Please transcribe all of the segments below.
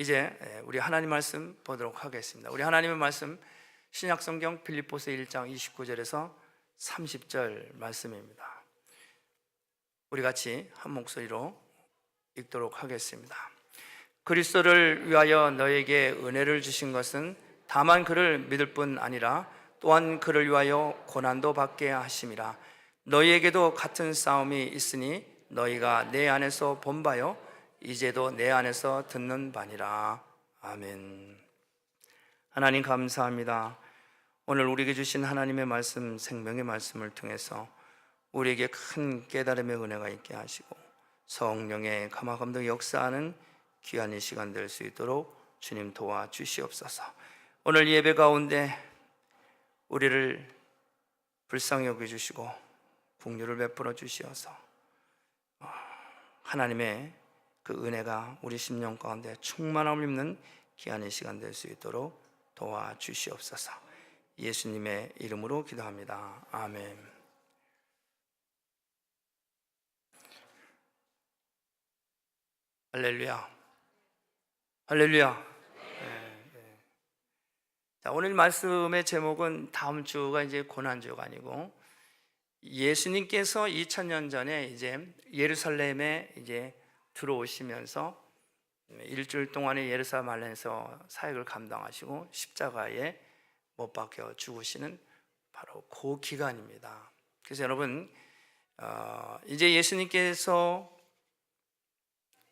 이제 우리 하나님 말씀 보도록 하겠습니다. 우리 하나님의 말씀 신약성경 빌립보서 1장 29절에서 30절 말씀입니다. 우리 같이 한 목소리로 읽도록 하겠습니다. 그리스도를 위하여 너에게 은혜를 주신 것은 다만 그를 믿을 뿐 아니라 또한 그를 위하여 고난도 받게 하심이라. 너희에게도 같은 싸움이 있으니 너희가 내 안에서 본 바요 이제도 내 안에서 듣는 바니라. 아멘. 하나님 감사합니다. 오늘 우리에게 주신 하나님의 말씀, 생명의 말씀을 통해서 우리에게 큰 깨달음의 은혜가 있게 하시고 성령의 감화감동 역사하는 귀한 이 시간 될 수 있도록 주님 도와주시옵소서. 오늘 예배 가운데 우리를 불쌍히 여겨주시고 긍휼을 베풀어 주시어서 하나님의 그 은혜가 우리 심령 가운데 충만함을 입는 귀한 이 시간 될 수 있도록 도와주시옵소서. 예수님의 이름으로 기도합니다. 아멘. 할렐루야. 할렐루야. 네. 자, 오늘 말씀의 제목은 다음 주가 이제 고난주가 아니고 예수님께서 2000년 전에 이제 예루살렘에 이제 들어오시면서 일주일 동안의 예루살렘에서 사역을 감당하시고 십자가에 못 박혀 죽으시는 바로 그 기간입니다. 그래서 여러분 이제 예수님께서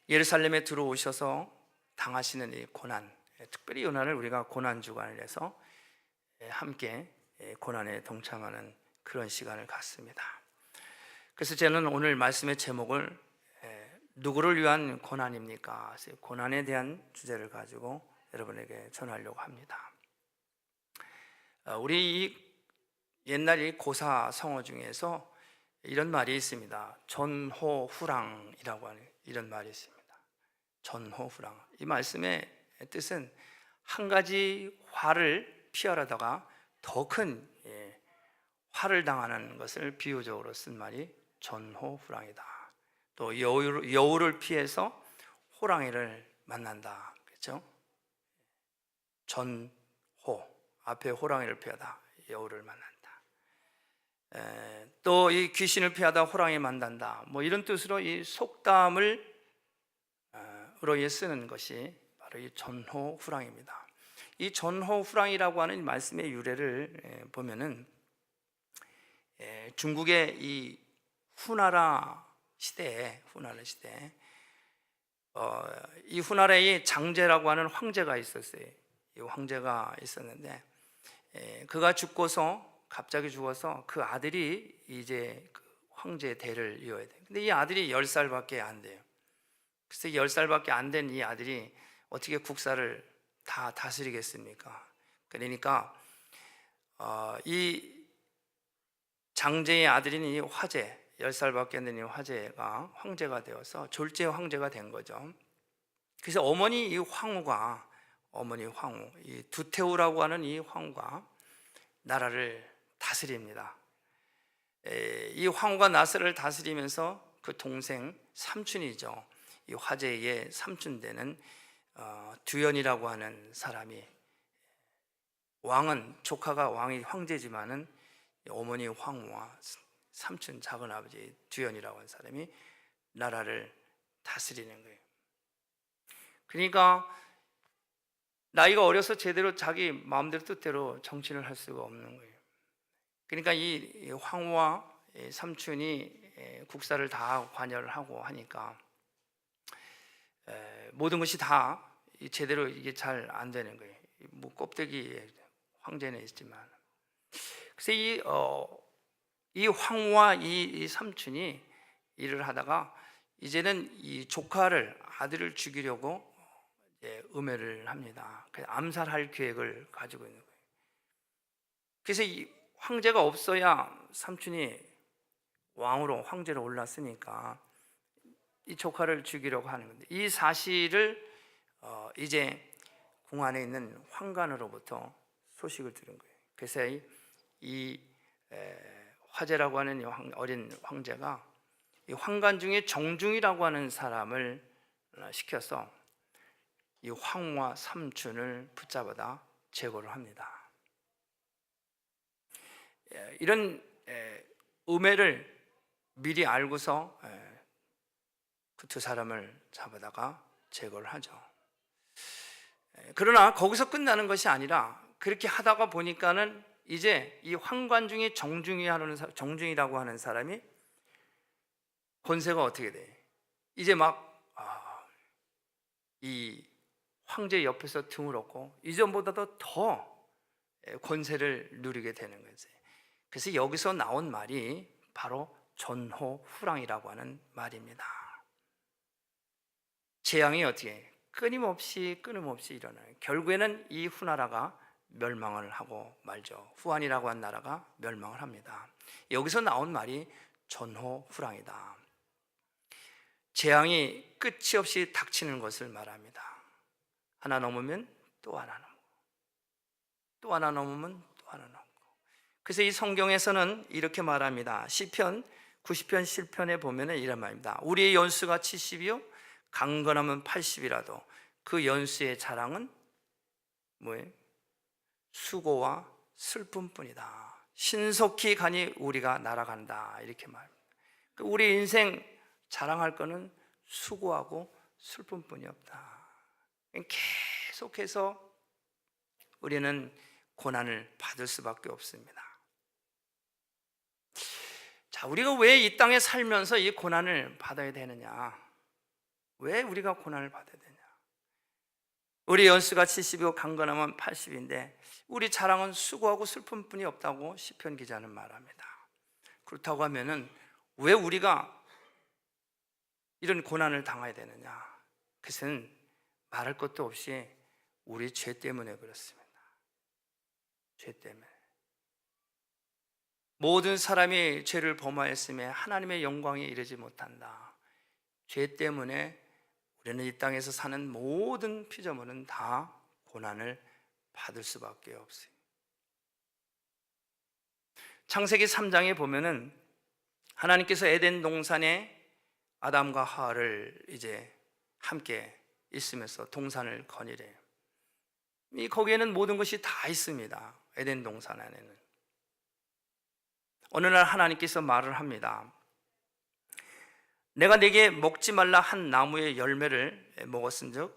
예루살렘에 들어오셔서 당하시는 이 고난, 특별히 이 고난을 우리가 고난주간을 해서 함께 고난에 동참하는 그런 시간을 갖습니다. 그래서 저는 오늘 말씀의 제목을 누구를 위한 고난입니까? 고난에 대한 주제를 가지고 여러분에게 전하려고 합니다. 우리 옛날 이 고사 성어 중에서 이런 말이 있습니다. 전호후랑이라고 하는 이런 말이 있습니다. 전호후랑. 이 말씀의 뜻은 한 가지 화를 피하려다가 더 큰 화를 당하는 것을 비유적으로 쓴 말이 전호후랑이다. 또 여우를 피해서 호랑이를 만난다. 그렇죠? 전호, 앞에 호랑이를 피하다 여우를 만난다. 또 이 귀신을 피하다 호랑이 만난다. 뭐 이런 뜻으로 이 속담을 으로 쓰는 것이 바로 이 전호후랑입니다. 이 전호후랑이라고 하는 말씀의 유래를 보면은 중국의 이 후나라 시대에 이 후나라에 장제라고 하는 황제가 있었어요. 이 황제가 있었는데 그가 갑자기 죽어서 그 아들이 이제 그 황제 대를 이어야 돼요. 근데 이 아들이 10살밖에 안 돼요. 그래서 10살밖에 안 된 이 아들이 어떻게 국사를 다 다스리겠습니까? 그러니까 이 장제의 아들인 이 화제, 10살밖에 안 된 이 화제가 황제가 되어서 졸제 황제가 된 거죠. 그래서 어머니 황후, 이 두태우라고 하는 이 황후가 나라를 다스립니다. 이 황후가 나라를 다스리면서 그 동생 삼촌이죠. 이 화제의 삼촌 되는 두연이라고 하는 사람이 조카가 왕이 황제지만은 어머니 황후와 삼촌 작은 아버지 두연이라고 하는 사람이 나라를 다스리는 거예요. 그러니까 나이가 어려서 제대로 자기 마음대로 뜻대로 정치를 할 수가 없는 거예요. 그러니까 이 황후와 삼촌이 국사를 다 관여를 하고 하니까 모든 것이 다 제대로 이게 잘 안 되는 거예요. 뭐 껍데기 황제는 있지만, 그래서 이 황후와 이 삼촌이 일을 하다가 이제는 이 아들을 죽이려고 음해를 합니다. 그래서 암살할 계획을 가지고 있는 거예요. 그래서 이 황제가 없어야 삼촌이 황제로 올랐으니까 이 조카를 죽이려고 하는 건데, 이 사실을 이제 궁 안에 있는 환관으로부터 소식을 들은 거예요. 그래서 이 화제라고 하는 어린 황제가 이 환관 중에 정중이라고 하는 사람을 시켜서 이 황후와 삼촌을 붙잡아다 제거를 합니다. 이런 음해를 미리 알고서 그 두 사람을 잡아다가 제거를 하죠. 그러나 거기서 끝나는 것이 아니라 그렇게 하다가 보니까는 이제 이 황관 중에 정중이라고 하는 사람이 권세가 어떻게 돼? 이제 막 이 황제 옆에서 등을 얻고 이전보다도 더 권세를 누리게 되는 거지. 그래서 여기서 나온 말이 바로 전호후랑이라고 하는 말입니다. 재앙이 어떻게 끊임없이 일어나요. 결국에는 이 후나라가 멸망을 하고 말죠. 후한이라고 한 나라가 멸망을 합니다. 여기서 나온 말이 전호후랑이다. 재앙이 끝이 없이 닥치는 것을 말합니다. 하나 넘으면 또 하나 넘고, 또 하나 넘으면 또 하나 넘고. 그래서 이 성경에서는 이렇게 말합니다. 시편 90편 7편에 보면 이런 말입니다. 우리의 연수가 70이요 강건하면 80이라도 그 연수의 자랑은 뭐예요? 수고와 슬픔뿐이다. 신속히 가니 우리가 날아간다. 이렇게 말합니다. 우리 인생 자랑할 거는 수고하고 슬픔뿐이 없다. 계속해서 우리는 고난을 받을 수밖에 없습니다. 자, 우리가 왜 이 땅에 살면서 이 고난을 받아야 되느냐? 왜 우리가 고난을 받아야 되냐? 우리 연수가 70이고 강건하면 80인데 우리 자랑은 수고하고 슬픔뿐이 없다고 시편 기자는 말합니다. 그렇다고 하면은 왜 우리가 이런 고난을 당해야 되느냐? 그것은 말할 것도 없이 우리 죄 때문에 그렇습니다. 죄 때문에. 모든 사람이 죄를 범하였음에 하나님의 영광에 이르지 못한다. 죄 때문에 우리는 이 땅에서 사는 모든 피조물은 다 고난을 받을 수밖에 없어요. 창세기 3장에 보면은 하나님께서 에덴 동산에 아담과 하와를 이제 함께 있으면서 동산을 거니래요. 거기에는 모든 것이 다 있습니다. 에덴 동산 안에는. 어느 날 하나님께서 말을 합니다. 내가 네게 먹지 말라 한 나무의 열매를 먹었은즉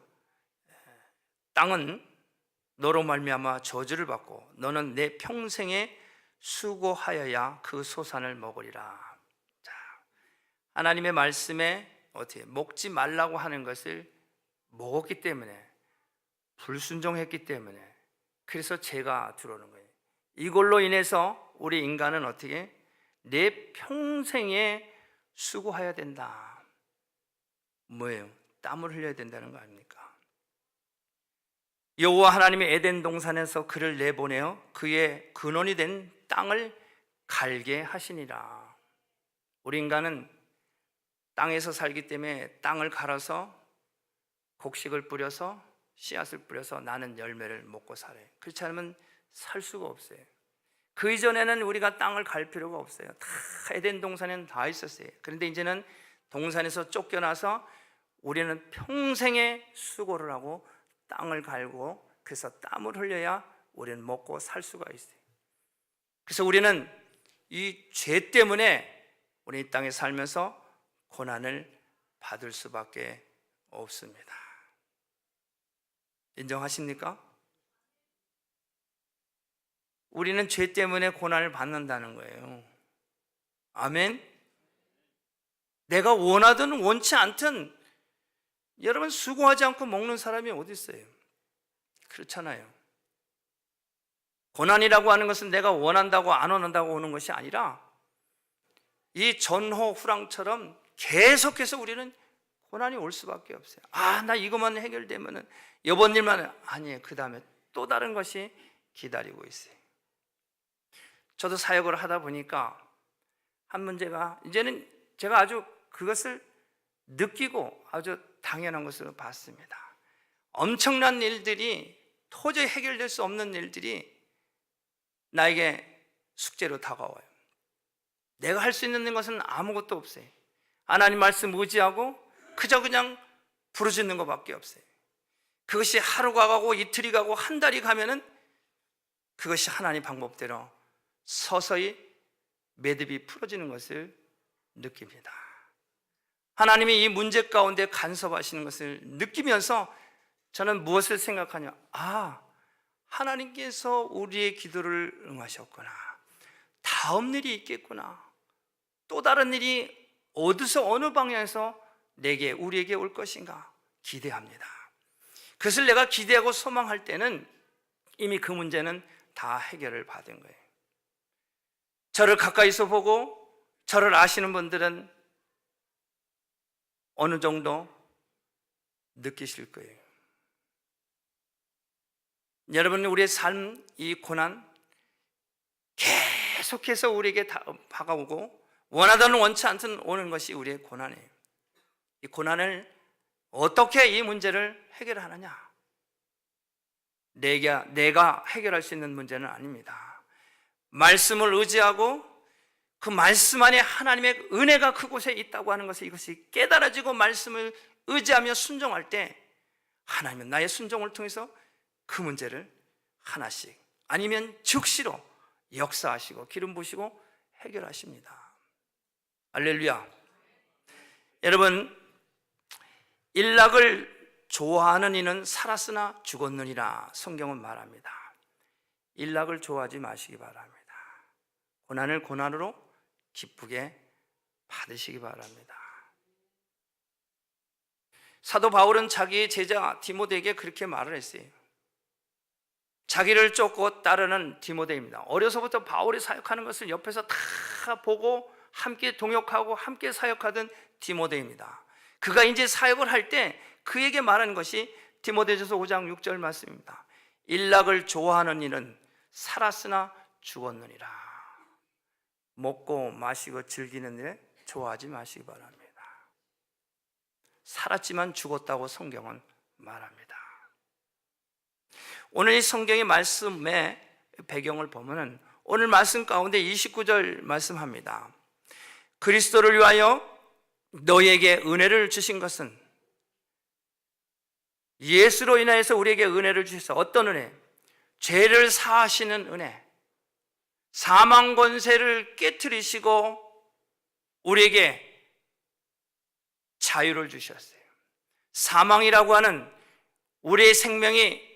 땅은 너로 말미암아 저주를 받고 너는 내 평생에 수고하여야 그 소산을 먹으리라. 자, 하나님의 말씀에 어떻게 먹지 말라고 하는 것을 먹었기 때문에, 불순종했기 때문에, 그래서 죄가 들어오는 거예요. 이걸로 인해서 우리 인간은 어떻게 내 평생에 수고해야 된다. 뭐예요? 땀을 흘려야 된다는 거 아닙니까? 여호와 하나님이 에덴 동산에서 그를 내보내어 그의 근원이 된 땅을 갈게 하시니라. 우리 인간은 땅에서 살기 때문에 땅을 갈아서 곡식을 뿌려서 씨앗을 뿌려서 나는 열매를 먹고 살아요. 그렇지 않으면 살 수가 없어요. 그 이전에는 우리가 땅을 갈 필요가 없어요. 다 에덴 동산에는 다 있었어요. 그런데 이제는 동산에서 쫓겨나서 우리는 평생의 수고를 하고 땅을 갈고 그래서 땀을 흘려야 우리는 먹고 살 수가 있어요. 그래서 우리는 이 죄 때문에 우리 이 땅에 살면서 고난을 받을 수밖에 없습니다. 인정하십니까? 우리는 죄 때문에 고난을 받는다는 거예요. 아멘. 내가 원하든 원치 않든 여러분 수고하지 않고 먹는 사람이 어디 있어요? 그렇잖아요. 고난이라고 하는 것은 내가 원한다고 안 원한다고 오는 것이 아니라 이 전호후랑처럼 계속해서 우리는 고난이 올 수밖에 없어요. 나 이것만 해결되면은 이번 일만 아니에요. 그 다음에 또 다른 것이 기다리고 있어요. 저도 사역을 하다 보니까 한 문제가 이제는 제가 아주 그것을 느끼고 아주 당연한 것으로 봤습니다. 엄청난 일들이 도저히 해결될 수 없는 일들이 나에게 숙제로 다가와요. 내가 할 수 있는 것은 아무것도 없어요. 하나님 말씀 의지하고 그저 그냥 부르짖는 것밖에 없어요. 그것이 하루가 가고 이틀이 가고 한 달이 가면은 그것이 하나님 방법대로 서서히 매듭이 풀어지는 것을 느낍니다. 하나님이 이 문제 가운데 간섭하시는 것을 느끼면서 저는 무엇을 생각하냐? 하나님께서 우리의 기도를 응하셨구나. 다음 일이 있겠구나. 또 다른 일이 어디서 어느 방향에서 우리에게 올 것인가 기대합니다. 그것을 내가 기대하고 소망할 때는 이미 그 문제는 다 해결을 받은 거예요. 저를 가까이서 보고 저를 아시는 분들은 어느 정도 느끼실 거예요. 여러분, 우리의 삶, 이 고난 계속해서 우리에게 다가오고 원하든 원치 않든 오는 것이 우리의 고난이에요. 이 고난을 어떻게 이 문제를 해결하느냐? 내가 해결할 수 있는 문제는 아닙니다. 말씀을 의지하고 그 말씀 안에 하나님의 은혜가 그곳에 있다고 하는 것을 이것이 깨달아지고 말씀을 의지하며 순종할 때 하나님은 나의 순종을 통해서 그 문제를 하나씩 아니면 즉시로 역사하시고 기름 부으시고 해결하십니다. 할렐루야. 여러분, 일락을 좋아하는 이는 살았으나 죽었느니라 성경은 말합니다. 일락을 좋아하지 마시기 바랍니다. 고난을 고난으로 기쁘게 받으시기 바랍니다. 사도 바울은 자기의 제자 디모데에게 그렇게 말을 했어요. 자기를 쫓고 따르는 디모데입니다. 어려서부터 바울이 사역하는 것을 옆에서 다 보고 함께 동역하고 함께 사역하던 디모데입니다. 그가 이제 사역을 할 때 그에게 말하는 것이 디모데전서 5장 6절 말씀입니다. 일락을 좋아하는 이는 살았으나 죽었느니라. 먹고 마시고 즐기는 일에 좋아하지 마시기 바랍니다. 살았지만 죽었다고 성경은 말합니다. 오늘 이 성경의 말씀의 배경을 보면 오늘 말씀 가운데 29절 말씀합니다. 그리스도를 위하여 너에게 은혜를 주신 것은, 예수로 인하여서 우리에게 은혜를 주셔서, 어떤 은혜? 죄를 사하시는 은혜, 사망 권세를 깨트리시고 우리에게 자유를 주셨어요. 사망이라고 하는, 우리의 생명이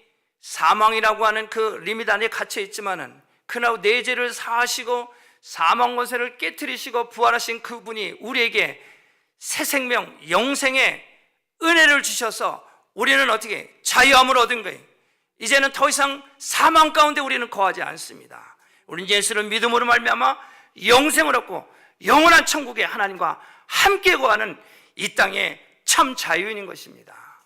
사망이라고 하는 그 리밋 안에 갇혀 있지만은 그러나 내 죄를 사하시고 사망 권세를 깨트리시고 부활하신 그분이 우리에게 새 생명, 영생의 은혜를 주셔서 우리는 어떻게 자유함을 얻은 거예요. 이제는 더 이상 사망 가운데 우리는 거하지 않습니다. 우리는 예수를 믿음으로 말미암아 영생을 얻고 영원한 천국에 하나님과 함께 거하는 이 땅의 참 자유인인 것입니다.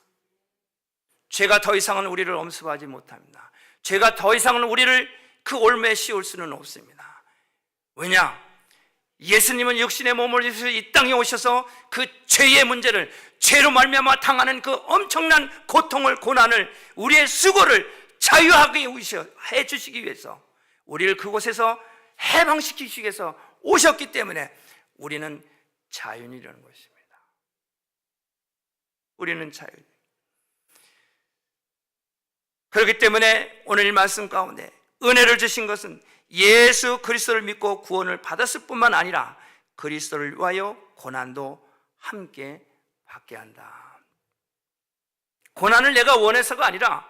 죄가 더 이상은 우리를 엄습하지 못합니다. 죄가 더 이상은 우리를 그 올무에 씌울 수는 없습니다. 왜냐? 예수님은 육신의 몸을 입으셔서 이 땅에 오셔서 그 죄의 문제를, 죄로 말미암아 당하는 그 엄청난 고통을, 고난을, 우리의 수고를 자유하게 해주시기 위해서, 우리를 그곳에서 해방시키시기 위해서 오셨기 때문에 우리는 자유인이라는 것입니다. 우리는 자유인. 그렇기 때문에 오늘 이 말씀 가운데 은혜를 주신 것은 예수 그리스도를 믿고 구원을 받았을 뿐만 아니라 그리스도를 위하여 고난도 함께 받게 한다. 고난을 내가 원해서가 아니라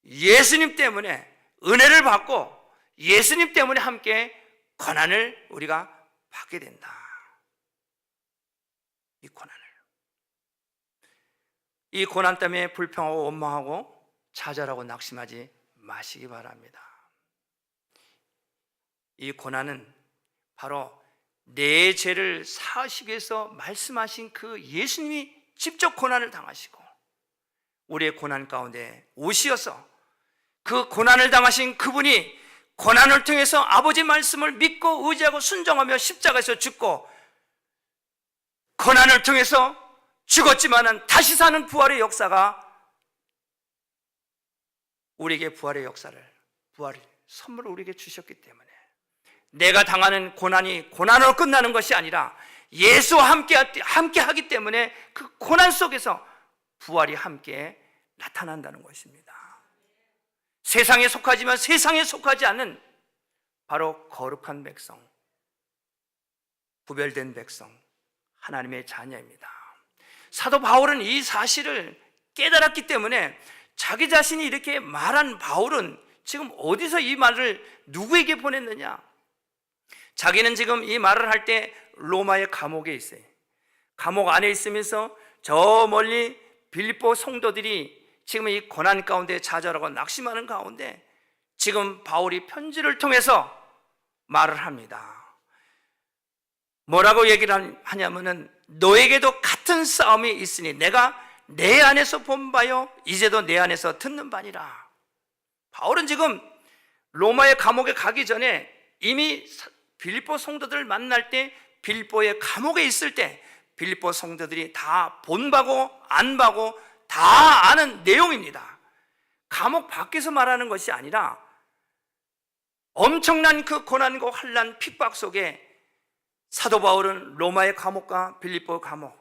예수님 때문에 은혜를 받고 예수님 때문에 함께 고난을 우리가 받게 된다. 이 고난 때문에 불평하고 원망하고 좌절하고 낙심하지 마시기 바랍니다. 이 고난은 바로 내 죄를 사하시기 위해서 말씀하신 그 예수님이 직접 고난을 당하시고 우리의 고난 가운데 오시어서 그 고난을 당하신 그분이 고난을 통해서 아버지 말씀을 믿고 의지하고 순종하며 십자가에서 죽고 고난을 통해서 죽었지만은 다시 사는 부활의 역사가 우리에게 부활의 선물을 우리에게 주셨기 때문에 내가 당하는 고난이 고난으로 끝나는 것이 아니라 예수와 함께 하기 때문에 그 고난 속에서 부활이 함께 나타난다는 것입니다. 세상에 속하지만 세상에 속하지 않는 바로 거룩한 백성, 구별된 백성, 하나님의 자녀입니다. 사도 바울은 이 사실을 깨달았기 때문에 자기 자신이 이렇게 말한 바울은 지금 어디서 이 말을 누구에게 보냈느냐? 자기는 지금 이 말을 할 때 로마의 감옥에 있어요. 감옥 안에 있으면서 저 멀리 빌립보 성도들이 지금 이 고난 가운데 좌절하고 낙심하는 가운데 지금 바울이 편지를 통해서 말을 합니다. 뭐라고 얘기를 하냐면은 너에게도 같은 싸움이 있으니 내가 내 안에서 본 바요 이제도 내 안에서 듣는 바니라. 바울은 지금 로마의 감옥에 가기 전에 이미 빌립보 성도들을 만날 때 빌립보의 감옥에 있을 때 빌립보 성도들이 다 본 바고 안 바고 다 아는 내용입니다. 감옥 밖에서 말하는 것이 아니라 엄청난 그 고난과 환난 핍박 속에 사도 바울은 로마의 감옥과 빌립보 감옥,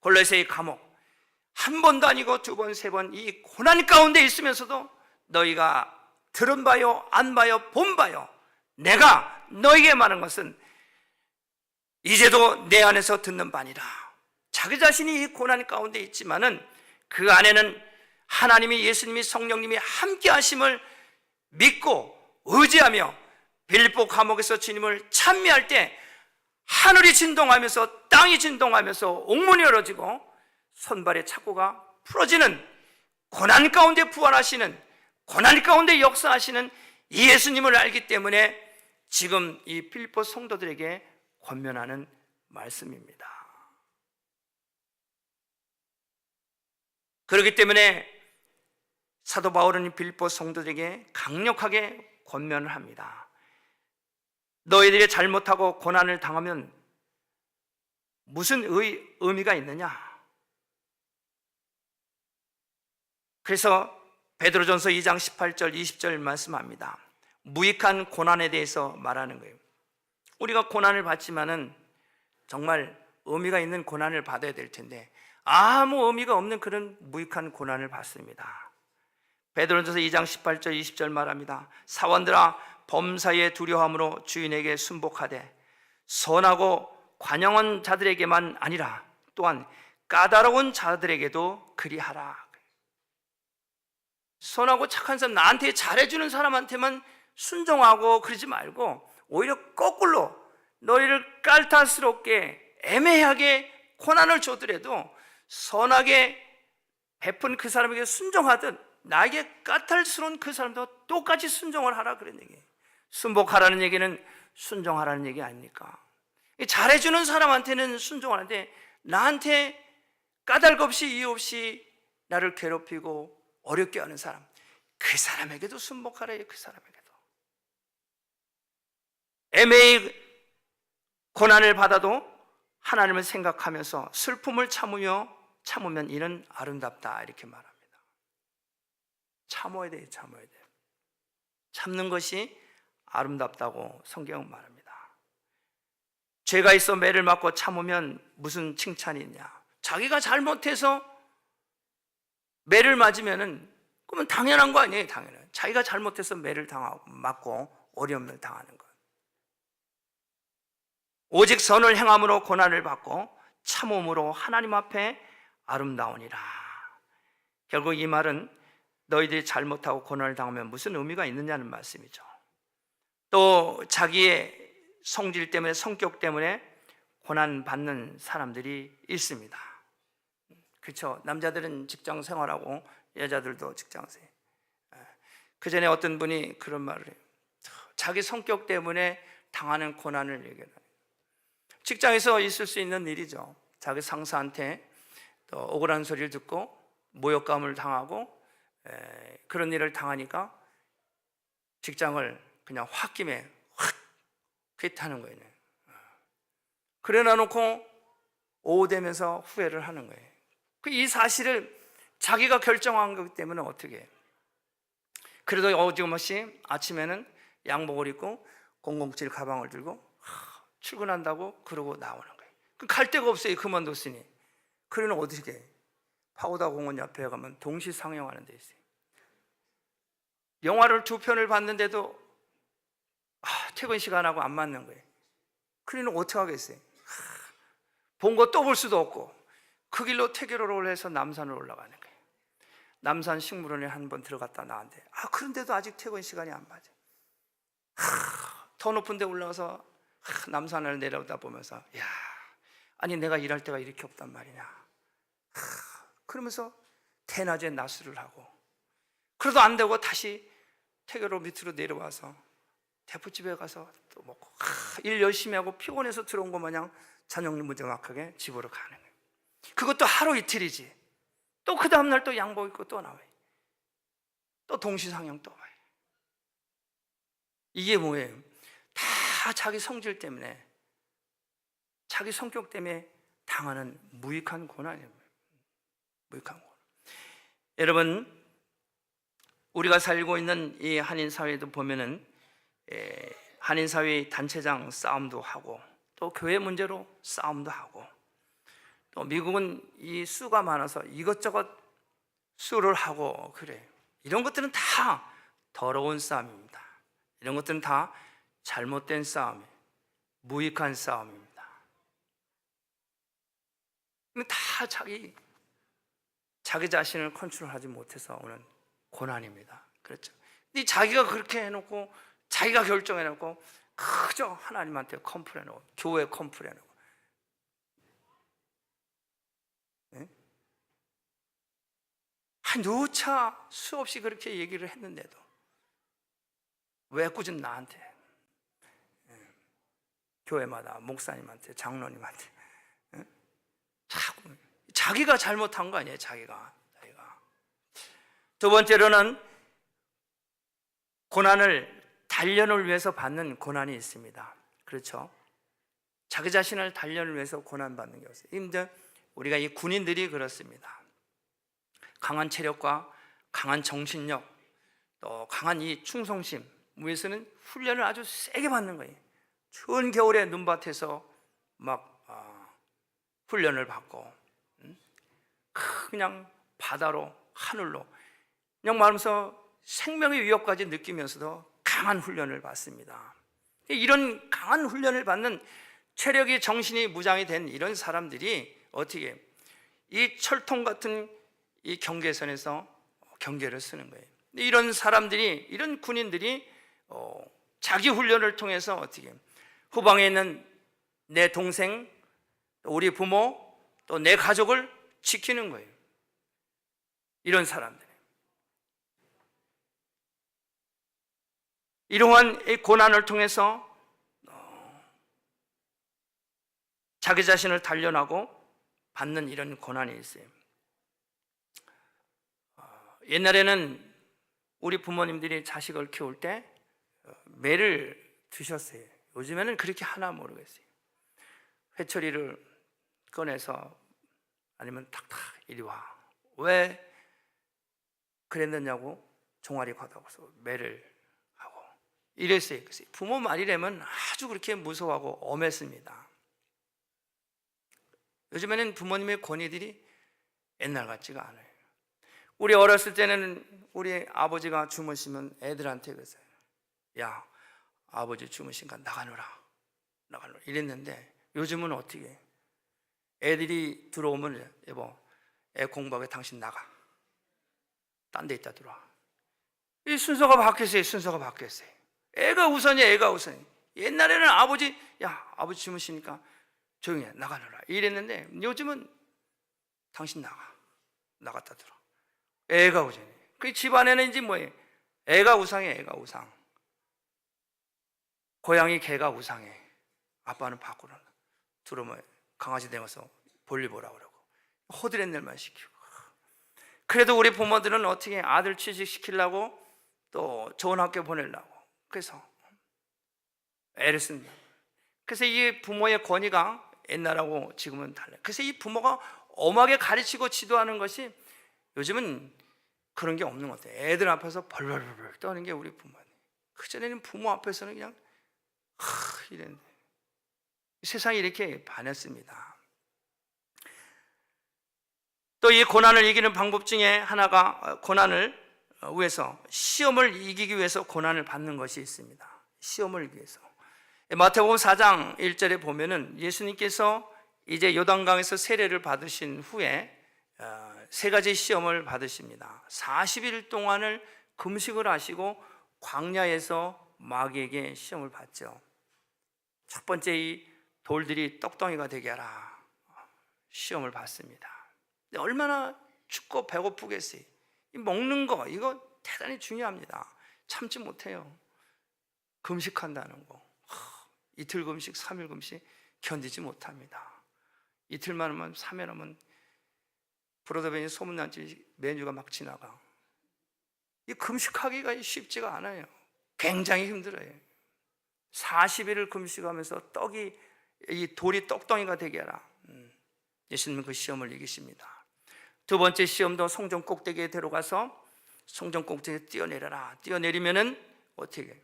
골로새의 감옥 한 번도 아니고 두 번, 세 번 이 고난 가운데 있으면서도 너희가 들은 바요, 안 바요, 본 바요 내가 너희에게 말하는 것은 이제도 내 안에서 듣는 바니라. 자기 자신이 이 고난 가운데 있지만은 그 안에는 하나님이, 예수님이, 성령님이 함께 하심을 믿고 의지하며 빌립보 감옥에서 주님을 찬미할 때 하늘이 진동하면서 땅이 진동하면서 옥문이 열어지고 손발의 착고가 풀어지는 고난 가운데 부활하시는 고난 가운데 역사하시는 이 예수님을 알기 때문에 지금 이 빌립보 성도들에게 권면하는 말씀입니다. 그렇기 때문에 사도 바울은 빌립보 성도들에게 강력하게 권면을 합니다. 너희들이 잘못하고 고난을 당하면 무슨 의미가 있느냐? 그래서 베드로전서 2장 18절 20절 말씀합니다. 무익한 고난에 대해서 말하는 거예요. 우리가 고난을 받지만은 정말 의미가 있는 고난을 받아야 될 텐데 아무 의미가 없는 그런 무익한 고난을 받습니다. 베드로전서 2장 18절 20절 말합니다. 사원들아 범사에 두려움으로 주인에게 순복하되 선하고 관영한 자들에게만 아니라 또한 까다로운 자들에게도 그리하라. 선하고 착한 사람, 나한테 잘해주는 사람한테만 순종하고 그러지 말고 오히려 거꾸로 너희를 깔탈스럽게 애매하게 고난을 주더라도 선하게 베푼 그 사람에게 순종하듯 나에게 까탈스러운 그 사람도 똑같이 순종을 하라 그런 얘기예요. 순복하라는 얘기는 순종하라는 얘기 아닙니까? 잘해주는 사람한테는 순종하는데 나한테 까닭 없이 이유 없이 나를 괴롭히고 어렵게 하는 사람, 그 사람에게도 순복하라. 그 사람에게도 애매히 고난을 받아도 하나님을 생각하면서 슬픔을 참으면 이는 아름답다 이렇게 말합니다. 참아야 돼요. 참아야 돼요. 참는 것이 아름답다고 성경은 말합니다. 죄가 있어 매를 맞고 참으면 무슨 칭찬이 있냐? 자기가 잘못해서 매를 맞으면은 그러면 당연한 거 아니에요? 당연한. 자기가 잘못해서 매를 맞고 어려움을 당하는 것. 오직 선을 행함으로 고난을 받고 참음으로 하나님 앞에 아름다우니라. 결국 이 말은 너희들이 잘못하고 고난을 당하면 무슨 의미가 있느냐는 말씀이죠. 또 자기의 성질 때문에, 성격 때문에 고난 받는 사람들이 있습니다. 그렇죠? 남자들은 직장 생활하고 여자들도 직장 생활. 그 전에 어떤 분이 그런 말을 해요. 자기 성격 때문에 당하는 고난을 얘기해요. 직장에서 있을 수 있는 일이죠. 자기 상사한테 또 억울한 소리를 듣고 모욕감을 당하고 그런 일을 당하니까 직장을 그냥 홧김에 확 퀴트하는 거예요. 그래 놔놓고 오후 되면서 후회를 하는 거예요. 이 사실을 자기가 결정한 거기 때문에 어떻게 해요? 그래도 어지금없이 아침에는 양복을 입고 007 가방을 들고 출근한다고 그러고 나오는 거예요. 갈 데가 없어요. 그만뒀으니. 그러면 어떻게 해? 파고다 공원 옆에 가면 동시 상영하는 데 있어요. 영화를 2편을 봤는데도 퇴근 시간하고 안 맞는 거예요. 그러면 어떻게 하겠어요? 본 거 또 볼 수도 없고 그 길로 태계로를 해서 남산을 올라가는 거예요. 남산 식물원에 한 번 들어갔다 나왔는데 그런데도 아직 퇴근 시간이 안 맞아. 더 높은 데 올라가서 남산을 내려다 보면서 야, 아니 내가 일할 때가 이렇게 없단 말이냐. 그러면서 대낮에 낮술을 하고, 그래도 안 되고 다시 태계로 밑으로 내려와서 대포집에 가서 또 먹고, 일 열심히 하고 피곤해서 들어온 것 마냥 저녁 무정확하게 집으로 가는 거예요. 그것도 하루 이틀이지. 또 그 다음날 또 양복 입고 또 나와요. 또 동시상영 또 와요. 이게 뭐예요? 다 자기 성질 때문에, 자기 성격 때문에 당하는 무익한 고난이에요. 무익한 고난. 여러분, 우리가 살고 있는 이 한인사회도 보면은 한인사회 단체장 싸움도 하고, 또 교회 문제로 싸움도 하고, 또 미국은 이 수가 많아서 이것저것 수를 하고 그래. 이런 것들은 다 더러운 싸움입니다. 이런 것들은 다 잘못된 싸움이에요. 무익한 싸움입니다. 다 자기 자신을 컨트롤하지 못해서 오는 고난입니다. 그렇죠? 이 자기가 그렇게 해놓고, 자기가 결정해놓고 그저 하나님한테 컴플레인하고, 교회 컴플레인하고, 누차 수없이 그렇게 얘기를 했는데도 왜 꾸준 나한테, 교회마다 목사님한테, 장로님한테 자꾸 자기가 잘못한 거 아니에요. 자기가. 두 번째로는 고난을, 단련을 위해서 받는 고난이 있습니다. 그렇죠? 자기 자신을 단련을 위해서 고난받는 게 없어요. 우리가 이 군인들이 그렇습니다. 강한 체력과 강한 정신력, 또 강한 이 충성심 위해서는 훈련을 아주 세게 받는 거예요. 추운 겨울에 눈밭에서 막 훈련을 받고, 그냥 바다로, 하늘로, 그냥 말하면서 생명의 위협까지 느끼면서도 강한 훈련을 받습니다. 이런 강한 훈련을 받는, 체력이, 정신이 무장이 된 이런 사람들이 어떻게 이 철통 같은 이 경계선에서 경계를 쓰는 거예요. 이런 사람들이, 이런 군인들이 자기 훈련을 통해서 어떻게 후방에 있는 내 동생, 우리 부모, 또 내 가족을 지키는 거예요. 이런 사람들, 이러한 이 고난을 통해서 자기 자신을 단련하고 받는 이런 고난이 있어요. 옛날에는 우리 부모님들이 자식을 키울 때 매를 드셨어요. 요즘에는 그렇게 하나 모르겠어요. 회초리를 꺼내서, 아니면 탁탁 이리 와, 왜 그랬느냐고 종아리 걷어서 매를 하고 이랬어요. 부모 말이라면 아주 그렇게 무서워하고 엄했습니다. 요즘에는 부모님의 권위들이 옛날 같지가 않아요. 우리 어렸을 때는 우리 아버지가 주무시면 애들한테 그랬어요. 야, 아버지 주무신가 나가노라 이랬는데, 요즘은 어떻게 해? 애들이 들어오면 여보, 애 공부하게 당신 나가, 딴 데 있다 들어와. 이 순서가 바뀌었어요. 순서가 바뀌었어요. 애가 우선이야. 애가 우선이. 옛날에는 아버지, 야, 아버지 주무시니까 조용히 해, 나가노라 이랬는데, 요즘은 당신 나갔다 들어. 애가 우선이에요. 그 집안에는 이제 뭐예요? 애가 우상이에요. 애가 우상. 고양이, 개가 우상해. 아빠는 밖으로 들어오면 강아지 되면서 볼일 보라 그러고 호들렛낼만 시키고. 그래도 우리 부모들은 어떻게 아들 취직시키려고, 또 좋은 학교 보내려고, 그래서 애를 씁니다. 그래서 이 부모의 권위가 옛날하고 지금은 달라요. 그래서 이 부모가 엄하게 가르치고 지도하는 것이 요즘은 그런 게 없는 것 같아요. 애들 앞에서 벌벌벌 떠는 게 우리 부모님. 그전에는 부모 앞에서는 그냥 이랬는데, 세상이 이렇게 반했습니다. 또 이 고난을 이기는 방법 중에 하나가 고난을 위해서, 시험을 이기기 위해서 고난을 받는 것이 있습니다. 시험을 이기기 위해서. 마태복음 4장 1절에 보면은 예수님께서 이제 요단강에서 세례를 받으신 후에 세 가지 시험을 받으십니다. 40일 동안을 금식을 하시고 광야에서 마귀에게 시험을 받죠. 첫 번째, 이 돌들이 떡덩이가 되게 하라, 시험을 받습니다. 근데 얼마나 춥고 배고프겠어요. 이 먹는 거, 이거 대단히 중요합니다. 참지 못해요. 금식한다는 거, 이틀 금식, 3일 금식 견디지 못합니다. 이틀만 하면, 3일 하면 브로더벤이 소문난지 메뉴가 막 지나가. 이 금식하기가 쉽지가 않아요. 굉장히 힘들어요. 40일을 금식하면서 이 돌이 떡덩이가 되게 하라. 예수님은 그 시험을 이기십니다. 두 번째 시험도 성전 꼭대기에 데려가서 성전 꼭대기에 뛰어내려라. 뛰어내리면은 어떻게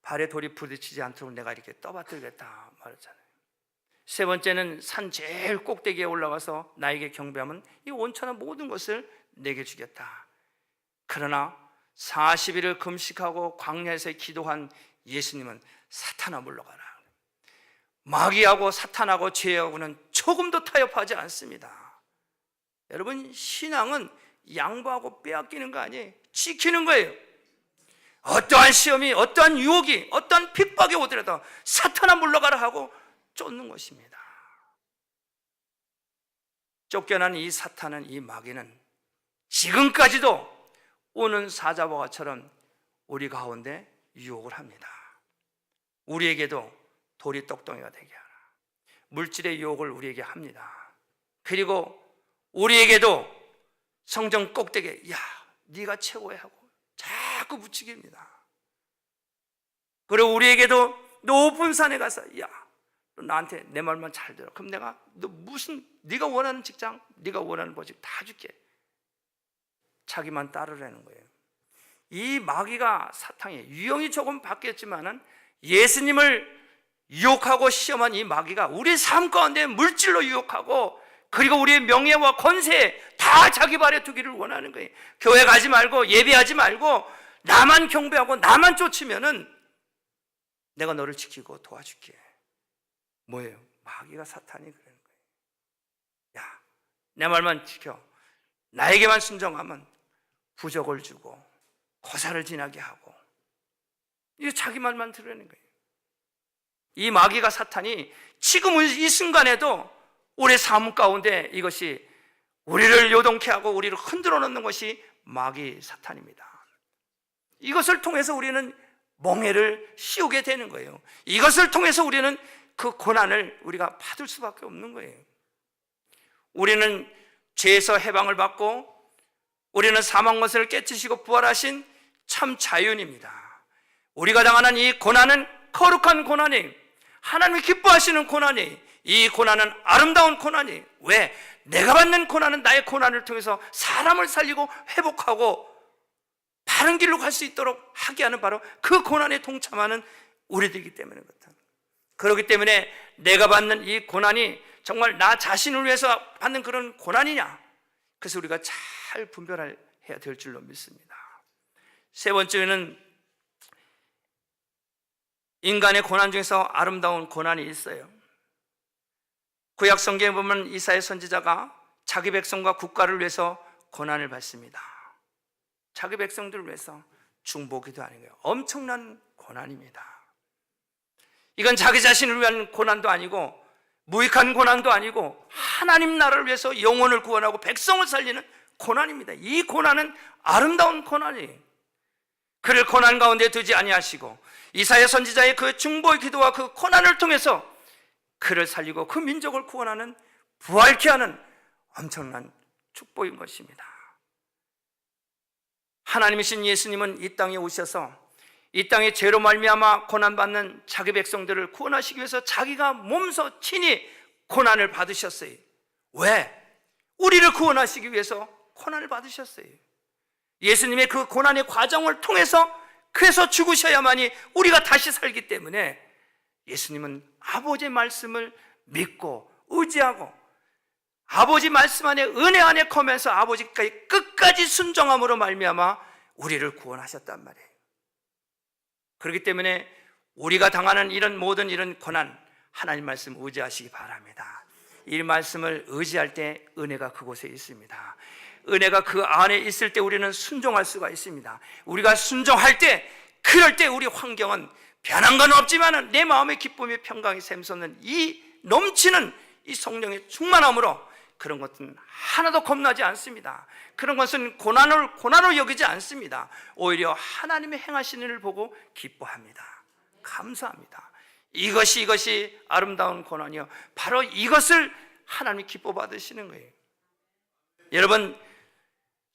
발에 돌이 부딪히지 않도록 내가 이렇게 떠받들겠다 말했잖아요. 세 번째는 산 제일 꼭대기에 올라가서 나에게 경배하면 이 원천한 모든 것을 내게 주겠다. 그러나 40일을 금식하고 광야에서 기도한 예수님은 사탄아 물러가라. 마귀하고 사탄하고 죄하고는 조금도 타협하지 않습니다. 여러분, 신앙은 양보하고 빼앗기는 거 아니에요. 지키는 거예요. 어떠한 시험이, 어떠한 유혹이, 어떠한 핍박이 오더라도 사탄아 물러가라 하고 쫓는 것입니다. 쫓겨난 이 사탄은, 이 마귀는 지금까지도 오는 사자보가처럼 우리 가운데 유혹을 합니다. 우리에게도 돌이 떡덩이가 되게 하라. 물질의 유혹을 우리에게 합니다. 그리고 우리에게도 성전 꼭대기에 야, 네가 최고야 하고 자꾸 붙이기입니다. 그리고 우리에게도 높은 산에 가서 야, 너 나한테 내 말만 잘 들어. 그럼 내가 네가 원하는 직장, 네가 원하는 보직 다 줄게. 자기만 따르라는 거예요. 이 마귀가, 사탄의 유형이 조금 바뀌었지만은 예수님을 유혹하고 시험한 이 마귀가 우리 삶 가운데 물질로 유혹하고, 그리고 우리의 명예와 권세 다 자기 발에 두기를 원하는 거예요. 교회 가지 말고 예배하지 말고 나만 경배하고 나만 쫓으면은 내가 너를 지키고 도와줄게. 뭐예요? 마귀가, 사탄이 그러는 거예요. 야, 내 말만 지켜. 나에게만 순종하면 부적을 주고 고사를 지나게 하고, 이게 자기 말만 들으라는 거예요. 이 마귀가, 사탄이 지금 이 순간에도 우리 삶 가운데 이것이 우리를 요동케 하고 우리를 흔들어 놓는 것이 마귀, 사탄입니다. 이것을 통해서 우리는 멍해를 씌우게 되는 거예요. 이것을 통해서 우리는 그 고난을 우리가 받을 수밖에 없는 거예요. 우리는 죄에서 해방을 받고 우리는 사망 권세를 깨치시고 부활하신 참 자연입니다. 우리가 당하는 이 고난은 거룩한 고난이에요. 하나님이 기뻐하시는 고난이에요. 이 고난은 아름다운 고난이에요. 왜? 내가 받는 고난은 나의 고난을 통해서 사람을 살리고 회복하고 바른 길로 갈 수 있도록 하게 하는 바로 그 고난에 동참하는 우리들이기 때문에 그렇다. 그렇기 때문에 내가 받는 이 고난이 정말 나 자신을 위해서 받는 그런 고난이냐, 그래서 우리가 잘 분별해야 될 줄로 믿습니다. 세 번째는 인간의 고난 중에서 아름다운 고난이 있어요. 구약 성경에 보면 이사야 선지자가 자기 백성과 국가를 위해서 고난을 받습니다. 자기 백성들을 위해서 중보기도 하는 거예요. 엄청난 고난입니다. 이건 자기 자신을 위한 고난도 아니고 무익한 고난도 아니고 하나님 나라를 위해서 영혼을 구원하고 백성을 살리는 고난입니다. 이 고난은 아름다운 고난이에요. 그를 고난 가운데 두지 아니하시고 이사야 선지자의 그 중보의 기도와 그 고난을 통해서 그를 살리고 그 민족을 구원하는, 부활케 하는 엄청난 축복인 것입니다. 하나님이신 예수님은 이 땅에 오셔서 이 땅에 죄로 말미암아 고난받는 자기 백성들을 구원하시기 위해서 자기가 몸소 친히 고난을 받으셨어요. 왜? 우리를 구원하시기 위해서 고난을 받으셨어요. 예수님의 그 고난의 과정을 통해서, 그래서 죽으셔야만이 우리가 다시 살기 때문에 예수님은 아버지의 말씀을 믿고 의지하고 아버지 말씀 안에 은혜 안에 거면서 아버지까지 끝까지 순종함으로 말미암아 우리를 구원하셨단 말이에요. 그렇기 때문에 우리가 당하는 모든 이런 고난, 하나님 말씀 의지하시기 바랍니다. 이 말씀을 의지할 때 은혜가 그곳에 있습니다. 은혜가 그 안에 있을 때 우리는 순종할 수가 있습니다. 우리가 순종할 때, 그럴 때 우리 환경은 변한 건 없지만 내 마음의 기쁨이 평강이 샘솟는 이 넘치는 이 성령의 충만함으로 그런 것은 하나도 겁나지 않습니다. 그런 것은 고난으로 여기지 않습니다. 오히려 하나님의 행하시는 일을 보고 기뻐합니다. 감사합니다. 이것이 아름다운 고난이요, 바로 이것을 하나님이 기뻐 받으시는 거예요. 여러분,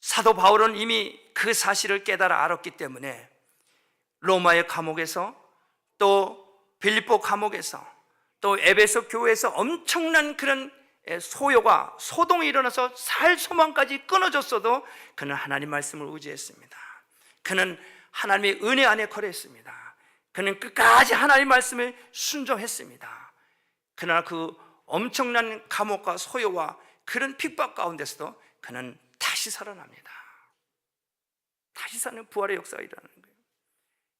사도 바울은 이미 그 사실을 깨달아 알았기 때문에 로마의 감옥에서, 또 빌립보 감옥에서, 또 에베소 교회에서 엄청난 그런 소요가 소동이 일어나서 살 소망까지 끊어졌어도 그는 하나님 말씀을 의지했습니다. 그는 하나님의 은혜 안에 거래했습니다. 그는 끝까지 하나님 말씀을 순종했습니다. 그러나 그 엄청난 감옥과 소요와 그런 핍박 가운데서도 그는 다시 살아납니다. 다시 사는 부활의 역사가 일어나는 거예요.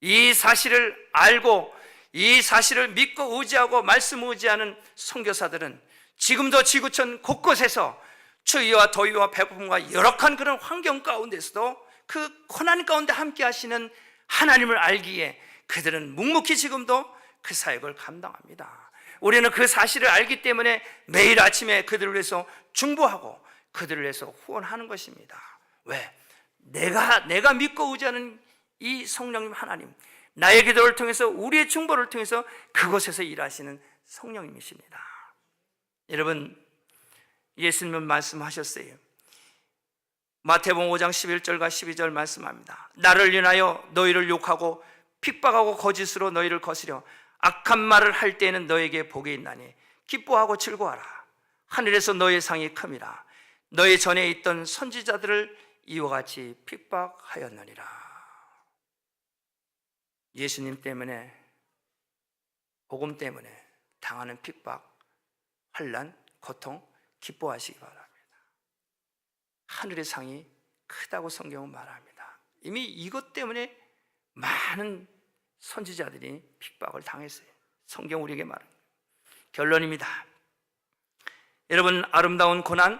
이 사실을 알고 이 사실을 믿고 의지하고 말씀 의지하는 선교사들은 지금도 지구촌 곳곳에서 추위와 더위와 배고픔과 열악한 그런 환경 가운데서도 그 고난 가운데 함께 하시는 하나님을 알기에 그들은 묵묵히 지금도 그 사역을 감당합니다. 우리는 그 사실을 알기 때문에 매일 아침에 그들을 위해서 중보하고 그들을 위해서 후원하는 것입니다. 왜? 내가 믿고 의지하는 이 성령님 하나님, 나의 기도를 통해서 우리의 중보를 통해서 그곳에서 일하시는 성령님이십니다. 여러분, 예수님은 말씀하셨어요. 마태복음 5장 11절과 12절 말씀합니다. 나를 인하여 너희를 욕하고 핍박하고 거짓으로 너희를 거스려 악한 말을 할 때에는 너에게 복이 있나니 기뻐하고 즐거워하라. 하늘에서 너의 상이 큼이라. 너희 전에 있던 선지자들을 이와 같이 핍박하였느니라. 예수님 때문에, 복음 때문에 당하는 핍박, 환난, 고통 기뻐하시기 바랍니다. 하늘의 상이 크다고 성경은 말합니다. 이미 이것 때문에 많은 선지자들이 핍박을 당했어요. 성경 우리에게 말합니다. 결론입니다. 여러분, 아름다운 고난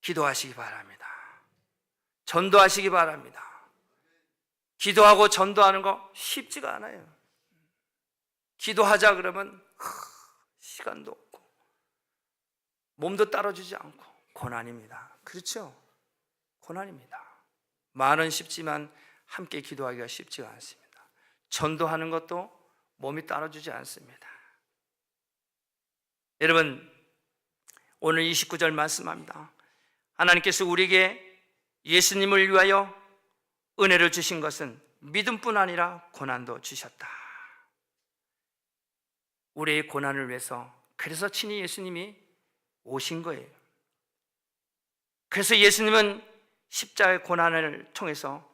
기도하시기 바랍니다. 전도하시기 바랍니다. 기도하고 전도하는 거 쉽지가 않아요. 기도하자 그러면 시간도 없고 몸도 따라주지 않고 고난입니다. 그렇죠? 고난입니다. 말은 쉽지만 함께 기도하기가 쉽지가 않습니다. 전도하는 것도 몸이 따라주지 않습니다. 여러분, 오늘 29절 말씀합니다. 하나님께서 우리에게 예수님을 위하여 은혜를 주신 것은 믿음뿐 아니라 고난도 주셨다. 우리의 고난을 위해서, 그래서 친히 예수님이 오신 거예요. 그래서 예수님은 십자가의 고난을 통해서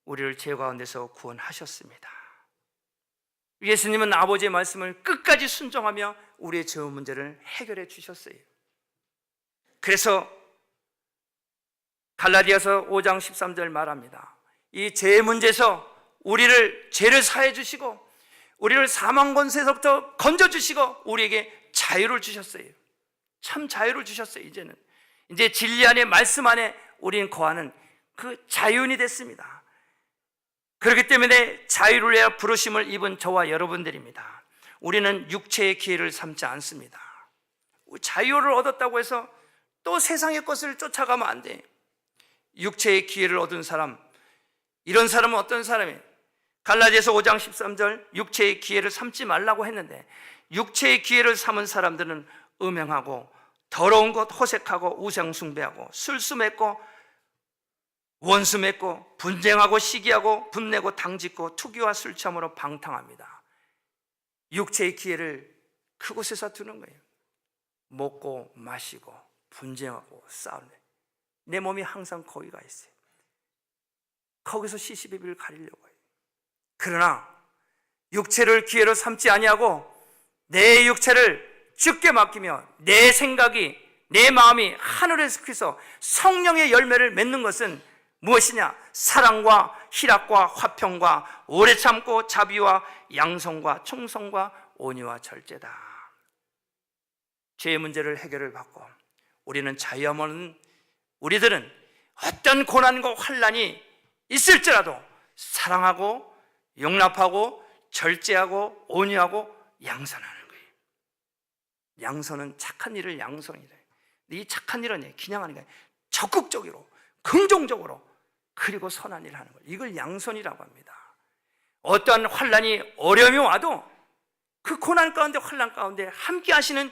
우리를 죄 가운데서 구원하셨습니다. 예수님은 아버지의 말씀을 끝까지 순종하며 우리의 죄 문제를 해결해 주셨어요. 그래서 갈라디아서 5장 13절 말합니다. 이 죄의 문제에서 죄를 사해 주시고 우리를 사망 권세에서부터 건져 주시고 우리에게 자유를 주셨어요. 참 자유를 주셨어요. 이제 진리 안에, 말씀 안에 우리는 거하는 그 자유인이 됐습니다. 그렇기 때문에 자유를 위하여 부르심을 입은 저와 여러분들입니다. 우리는 육체의 기회를 삼지 않습니다. 자유를 얻었다고 해서 또 세상의 것을 쫓아가면 안 돼. 육체의 기회를 얻은 사람, 이런 사람은 어떤 사람이에요? 갈라디아서 5장 13절, 육체의 기회를 삼지 말라고 했는데 육체의 기회를 삼은 사람들은 음행하고 더러운 것 호색하고 우상숭배하고 술수 맺고 원수 맺고 분쟁하고 시기하고 분내고 당짓고 투기와 술 취함으로 방탕합니다. 육체의 기회를 그곳에서 두는 거예요. 먹고 마시고 분쟁하고 싸우는, 내 몸이 항상 거기가 있어요. 거기서 시시비비를 가리려고 해요. 그러나 육체를 기회로 삼지 아니하고 내 육체를 주께 맡기며 내 생각이, 내 마음이 하늘에 속해서 성령의 열매를 맺는 것은 무엇이냐? 사랑과 희락과 화평과 오래 참고 자비와 양성과 충성과 온유와 절제다. 죄의 문제를 해결을 받고 우리는 자유하면 우리들은 어떤 고난과 환난이 있을지라도 사랑하고 용납하고 절제하고 온유하고 양선하는 거예요. 양선은 착한 일을 양선이래. 이 착한 일은 그냥 하는 게 적극적으로, 긍정적으로, 그리고 선한 일을 하는 거예요. 이걸 양선이라고 합니다. 어떠한 환난이 어려움이 와도 그 고난 가운데 환난 가운데 함께 하시는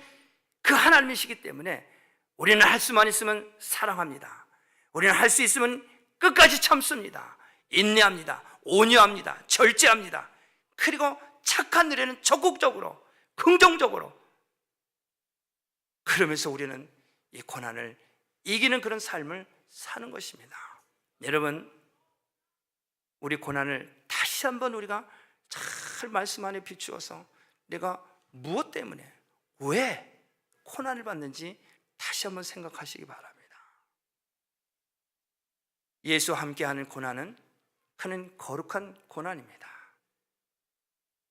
그 하나님이시기 때문에 우리는 할 수만 있으면 사랑합니다. 우리는 할 수 있으면 끝까지 참습니다. 인내합니다. 온유합니다. 절제합니다. 그리고 착한 일에는 적극적으로, 긍정적으로, 그러면서 우리는 이 고난을 이기는 그런 삶을 사는 것입니다. 여러분, 우리 고난을 다시 한번 우리가 잘 말씀 안에 비추어서 내가 무엇 때문에, 왜 고난을 받는지 다시 한번 생각하시기 바랍니다. 예수와 함께하는 고난은 그는 거룩한 고난입니다.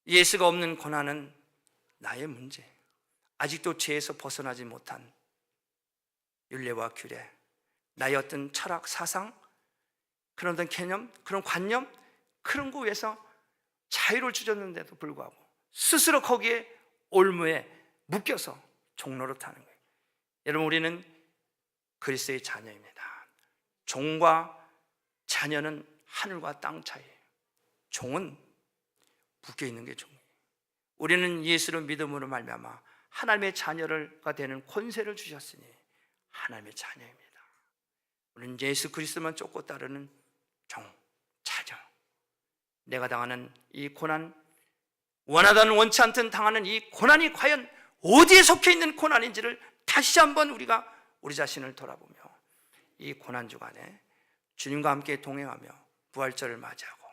예수가 없는 고난은 나의 문제, 아직도 죄에서 벗어나지 못한 율례와 규례, 나의 어떤 철학, 사상, 그런 어떤 개념, 그런 관념, 그런 거 위해서 자유를 주셨는데도 불구하고 스스로 거기에 올무에 묶여서 종로를 타는 거예요. 여러분, 우리는 그리스도의 자녀입니다. 종과 자녀는 하늘과 땅 차이예요. 종은 묶여있는 게 종이에요. 우리는 예수를 믿음으로 말미암아 하나님의 자녀가 되는 권세를 주셨으니 하나님의 자녀입니다. 우리는 예수 그리스도만 쫓고 따르는 종, 자녀. 내가 당하는 이 고난, 원하든 원치 않든 당하는 이 고난이 과연 어디에 속해 있는 고난인지를 다시 한번 우리가 우리 자신을 돌아보며 이 고난 주간에 주님과 함께 동행하며 부활절을 맞이하고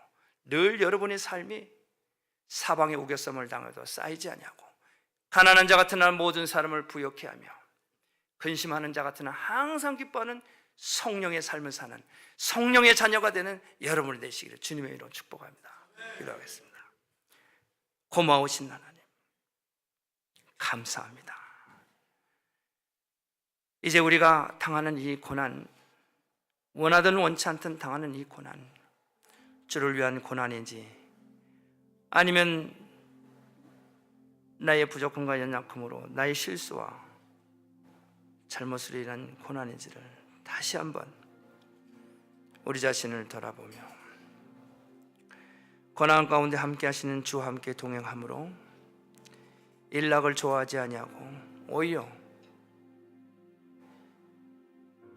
늘 여러분의 삶이 사방에 우겨쌈을 당해도 쌓이지 아니하고 가난한 자 같은 날 모든 사람을 부욕해 하며 근심하는 자 같은 날 항상 기뻐하는 성령의 삶을 사는 성령의 자녀가 되는 여러분이 되시기를 주님의 이름으로 축복합니다. 기도하겠습니다. 고마우신 하나님, 감사합니다. 이제 우리가 당하는 이 고난, 원하든 원치 않든 당하는 이 고난, 주를 위한 고난인지 아니면 나의 부족함과 연약함으로 나의 실수와 잘못으로 인한 고난인지를 다시 한번 우리 자신을 돌아보며 고난 가운데 함께 하시는 주와 함께 동행함으로 일락을 좋아하지 아니하고 오히려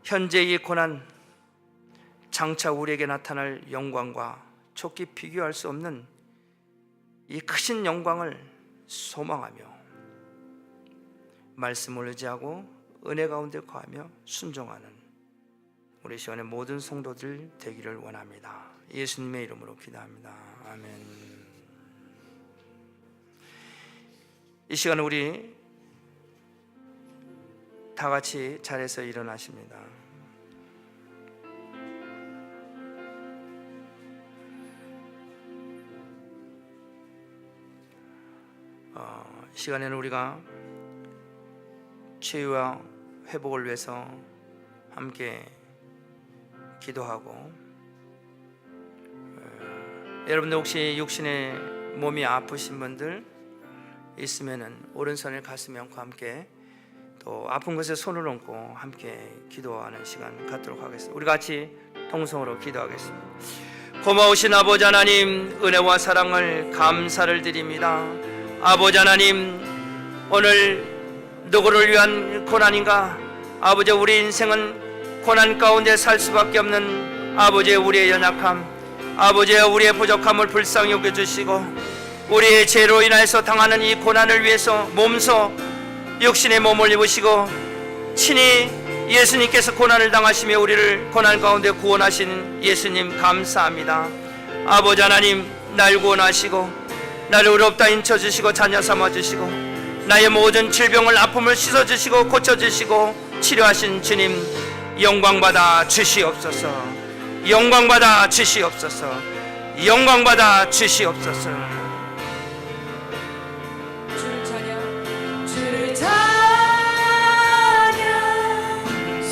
현재의 고난, 장차 우리에게 나타날 영광과 촉기 비교할 수 없는 이 크신 영광을 소망하며 말씀을 의지하고 은혜 가운데 거하며 순종하는 우리 시간의 모든 성도들 되기를 원합니다. 예수님의 이름으로 기도합니다. 아멘. 이 시간 우리 다 같이 자리에서 일어나십니다. 이 시간에는 우리가 치유와 회복을 위해서 함께 기도하고, 여러분들 혹시 육신의 몸이 아프신 분들 있으면은 오른손을 가슴에 얹고 함께 또 아픈 곳에 손을 얹고 함께 기도하는 시간 갖도록 하겠습니다. 우리 같이 통성으로 기도하겠습니다. 고마우신 아버지 하나님, 은혜와 사랑을 감사를 드립니다. 아버지 하나님, 오늘 누구를 위한 고난인가? 아버지, 우리 인생은 고난 가운데 살 수밖에 없는 아버지, 우리의 연약함, 아버지, 우리의 부족함을 불쌍히 여겨주시고 우리의 죄로 인하여서 당하는 이 고난을 위해서 몸소 육신의 몸을 입으시고 친히 예수님께서 고난을 당하시며 우리를 고난 가운데 구원하신 예수님 감사합니다. 아버지 하나님, 날 구원하시고 나를 의롭다 인쳐주시고 자녀 삼아주시고 나의 모든 질병을 아픔을 씻어주시고 고쳐주시고 치료하신 주님 영광받아 주시옵소서. 영광받아 주시옵소서. 영광받아 주시옵소서. 주를 찬양, 주를 찬양,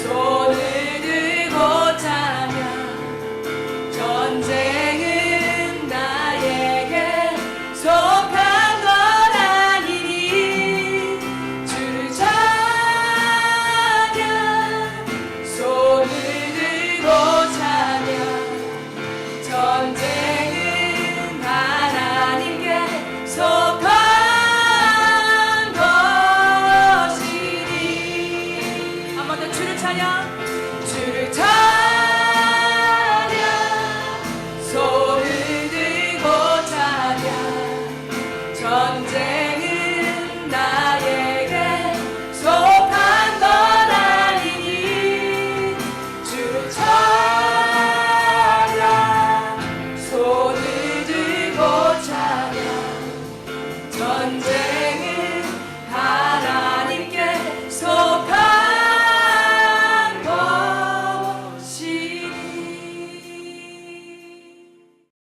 손을 들고 찬양. 전쟁은 나에게 속한 것 아니니. 주를 찬양, 손을 들고 찬양. 전쟁은 하나님께 속한 것이니. 한 번 더 주를 찬양, 주를 찬양.